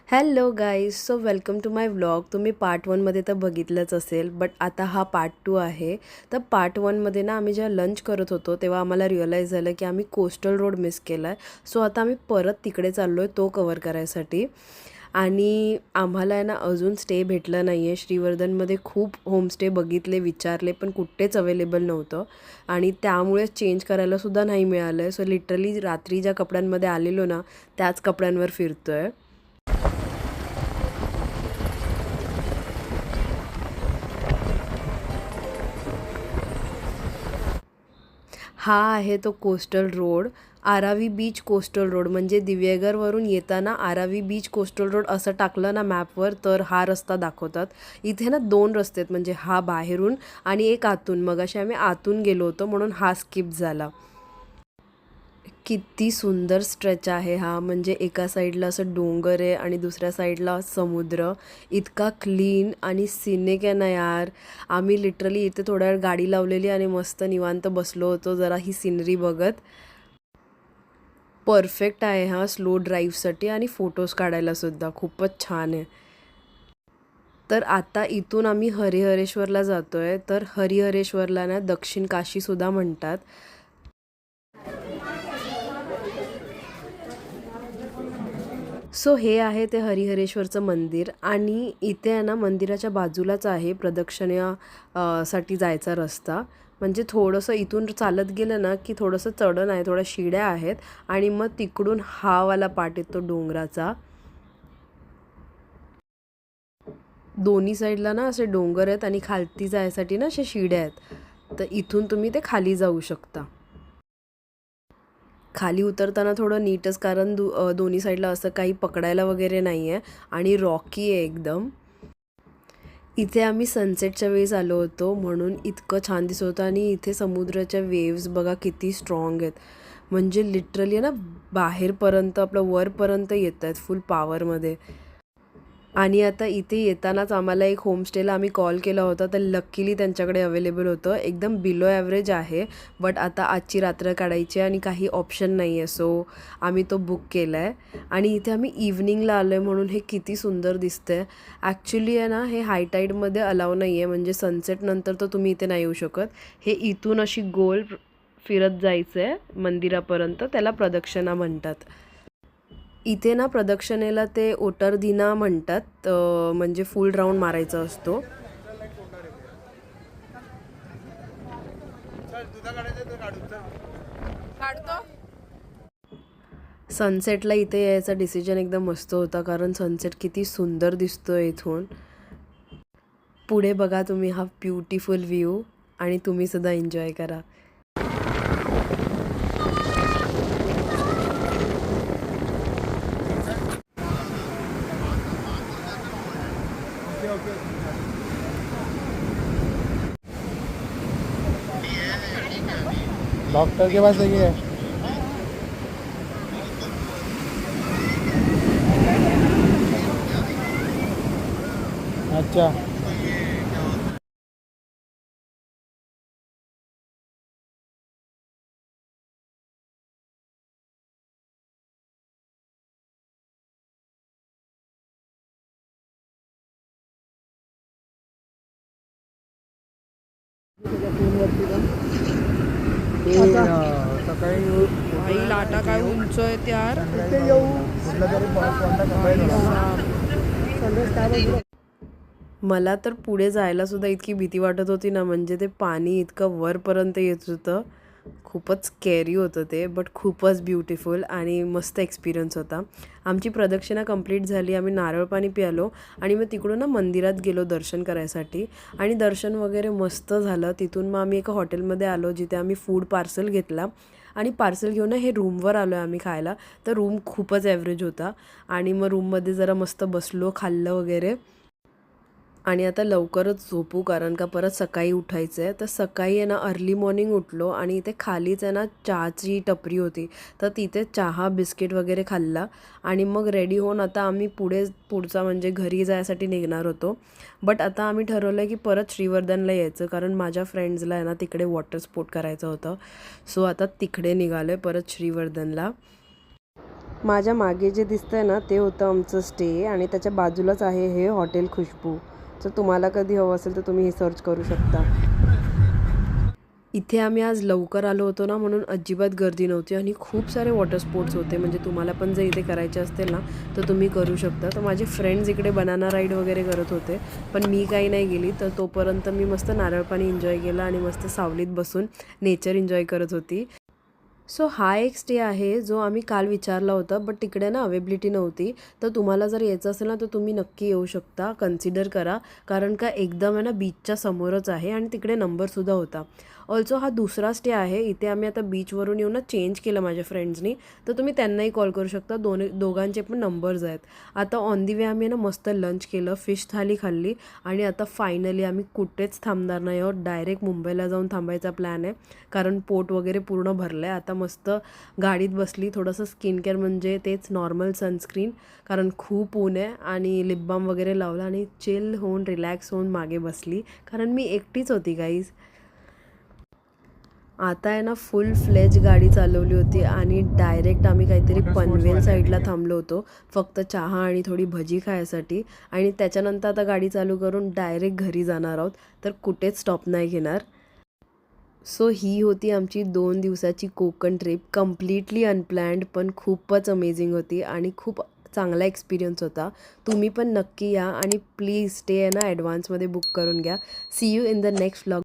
Hello guys, so welcome to my vlog. तुम्ही part वनमध्ये तर बघितलंच असेल, बट आता हा पार्ट 2 आहे. तर पार्ट वनमध्ये ना आम्ही जेव्हा लंच करत होतो तेव्हा आम्हाला रिअलाईज झालं की आम्ही कोस्टल रोड मिस केला आहे. सो आता आम्ही परत तिकडे चाललो आहे तो कवर करायसाठी. आणि आम्हाला आहे ना अजून स्टे भेटलं नाही आहे. श्रीवर्धनमध्ये खूप होमस्टे बघितले, विचारले, पण कुठेच अवेलेबल नव्हतं. आणि त्यामुळे चेंज करायलासुद्धा नाही मिळालं आहे. सो लिटरली रात्री ज्या कपड्यांमध्ये आलेलो ना त्याच कपड्यांवर फिरतो आहे. हा आहे तो coastal road. Aravi beach coastal road, म्हणजे दिवेघरवरून येताना आरावी बीच कोस्टल रोड असं टाकलं ना मॅपवर तर हा रस्ता दाखवतात. इथे ना 2 रस्ते आहेत, म्हणजे हा बाहेरून आणि एक आतून. मगाशी आम्ही आतून गेलो होतो म्हणून हा स्किप झाला. किती सुंदर स्ट्रेच आहे हा. म्हणजे एका साईडला असं डोंगर आहे आणि दुसऱ्या साईडला समुद्र. इतका क्लीन आणि सिनिक आहे ना यार. आम्ही लिटरली इथे थोड्या वेळ गाडी लावलेली आणि मस्त निवांत बसलो होतो जरा ही सिनरी बघत. परफेक्ट आहे हा स्लो ड्राईव्हसाठी आणि फोटोज काढायलासुद्धा खूपच छान आहे. तर आता इथून आम्ही हरिहरेश्वरला जातो आहे. तर हरिहरेश्वरला ना दक्षिण काशीसुद्धा म्हणतात. सो हे आहे ते हरिहरेश्वरचं मंदिर आणि इथे आहे ना मंदिराच्या बाजूलाच आहे साठी जायचा रस्ता. म्हणजे थोडंसं इथून चालत गेलं ना की थोडंसं चढण आहे, थोड्या शिड्या आहेत आणि मग तिकडून हा वाला पाट येतो डोंगराचा. दोन्ही साईडला ना असे डोंगर आहेत आणि खालती जायसाठी ना अशा शिड्या आहेत. तर इथून तुम्ही ते खाली जाऊ शकता. खाली उतरताना थोडं नीटच, कारण दोन्ही साईडला असं काही पकडायला वगैरे नाही आहे आणि रॉकी आहे एकदम. इथे आम्ही सनसेटच्या वेळेस आलो होतो म्हणून इतकं छान दिसत होतं. आणि इथे समुद्राच्या वेव्स बघा किती स्ट्रॉंग आहेत. म्हणजे लिटरली ना बाहेरपर्यंत आपलं वरपर्यंत येत आहेत फुल पॉवरमध्ये. आणि आता इथे येतानाच आम्हाला एक होमस्टेला आम्ही कॉल केला होता, तर लकीली त्यांच्याकडे अवेलेबल होतं. एकदम बिलो ॲव्हरेज आहे, बट आता आजची रात्र काढायची आणि काही ऑप्शन नाही आहे, सो आम्ही तो बुक केला आहे. आणि इथे आम्ही इव्हनिंगला आलो आहे म्हणून हे किती सुंदर दिसतं आहे. ॲक्च्युली आहे ना हे हाय टाईडमध्ये अलाव नाही आहे, म्हणजे सनसेटनंतर तर तुम्ही इथे नाही येऊ शकत. हे इथून अशी गोल फिरत जायचं आहे मंदिरापर्यंत, त्याला प्रदक्षिणा म्हणतात. इथे ना प्रदक्षिणेला ते ओटरदिना म्हणतात, म्हणजे फुल राऊंड मारायचा असतो. सनसेटला इथे यायचा डिसिजन एकदम मस्त होता, कारण सनसेट किती सुंदर दिसतोय इथून. पुढे बघा तुम्ही हा ब्युटिफुल व्ह्यू आणि तुम्ही सुद्धा एन्जॉय करा. डॉक्टर के पास है। अच्छा। सकाळी भाई लाटा काय उंच आहेत यार. कुठला तरी मला तर पुढे जायला सुद्धा इतकी भीती वाटत होती ना, म्हणजे ते पाणी इतकं वरपर्यंत येत होतं. खूपच स्कॅरी होतं ते, बट खूपच ब्युटिफुल आणि मस्त एक्सपिरियन्स होता. आमची प्रदक्षिणा कंप्लीट झाली. आम्ही नारळ पाणी प्यालो आणि मग तिकडून ना मंदिरात गेलो दर्शन करायसाठी. आणि दर्शन वगैरे मस्त झालं. तिथून मग आम्ही एका हॉटेलमध्ये आलो जिथे आम्ही फूड पार्सल घेतला आणि पार्सल घेऊन ना हे रूमवर आलो आहे आम्ही खायला. तर रूम खूपच ॲव्हरेज होता आणि मग रूममध्ये जरा मस्त बसलो, खाल्लं वगैरे. आणि आता लवकरच झोपू, कारण का परत सकाळी उठायचं आहे. तर सकाळी आहे ना अर्ली मॉर्निंग उठलो आणि इथे खालीच आहे ना चहाची टपरी होती, तर तिथे चहा बिस्किट वगैरे खाल्ला. आणि मग रेडी होऊन आता आम्ही पुढचा म्हणजे घरी जायसाठी निघणार होतो. बट आता आम्ही ठरवलं की परत श्रीवर्धनला यायचं, कारण माझ्या फ्रेंड्सला आहे ना तिकडे वॉटर स्पोर्ट करायचं होतं. सो आता तिकडे निघालो आहे परत श्रीवर्धनला. माझ्या मागे जे दिसतंय ना ते होतं आमचं स्टे आणि त्याच्या बाजूलाच आहे हे हॉटेल खुशबू. तर तुम्हाला कधी हवं असेल तर तुम्ही हे सर्च करू शकता. इथे आम्ही आज लवकर आलो होतो ना म्हणून अजिबात गर्दी नव्हती आणि खूप सारे वॉटर स्पोर्ट्स होते. म्हणजे तुम्हाला पण जर इथे करायचे असतील ना तर तुम्ही करू शकता. तर माझे फ्रेंड्स इकडे बनाना राईड वगैरे करत होते, पण मी काही नाही गेली. तर तोपर्यंत मी मस्त नारळ पाणी एन्जॉय केलं आणि मस्त सावलीत बसून नेचर एन्जॉय करत होती. सो हा एक स्टे आहे जो आम्ही काल विचारला होता, बट तिकडे ना अवेबिलिटी नव्हती. तर तुम्हाला जर यायचं असेल ना तर तुम्ही नक्की येऊ शकता, कन्सिडर करा. कारण का एकदम आहे ना बीचच्या समोरच आहे आणि तिकडे नंबरसुद्धा होता. ऑल्सो हा दुसरा स्टे आहे. इथे आम्ही आता बीचवरून येऊन ना चेंज केलं माझ्या फ्रेंड्सनी. तर तुम्ही त्यांनाही कॉल करू शकता. दोघांचे पण नंबर्स आहेत. आता ऑन दी वे आम्ही ना मस्त लंच केलं, फिश थाली खाल्ली आणि आता फायनली आम्ही कुठेच थांबणार नाही आहोत. डायरेक्ट मुंबईला जाऊन थांबायचा प्लॅन आहे. कारण पोट वगैरे पूर्ण भरलं आहे. आता मस्त गाडीत बसली, थोडंसं स्किन केअर म्हणजे तेच नॉर्मल सनस्क्रीन, कारण खूप ऊन आहे, आणि लिप बाम वगैरे लावला आणि चिल होऊन रिलॅक्स होऊन मागे बसली. कारण मी एकटीच होती गाईज. आता आहे ना फुल फ्लेज गाडी चालवली होती आणि डायरेक्ट आम्ही काहीतरी पनवेल साईडला थांबलो होतो फक्त चहा आणि थोडी भजी खायसाठी. आणि त्याच्यानंतर आता गाडी चालू करून डायरेक्ट घरी जाणार आहोत. तर कुठेच स्टॉप नाही घेणार. सो ही होती आमची 2 दिवसाची कोकण ट्रिप. कम्प्लिटली अनप्लॅन्ड पण खूपच अमेझिंग होती आणि खूप चांगला एक्सपिरियन्स होता. तुम्ही पण नक्की या आणि प्लीज स्टे आहे ना ॲडव्हान्समध्ये बुक करून घ्या. See you in the next vlog.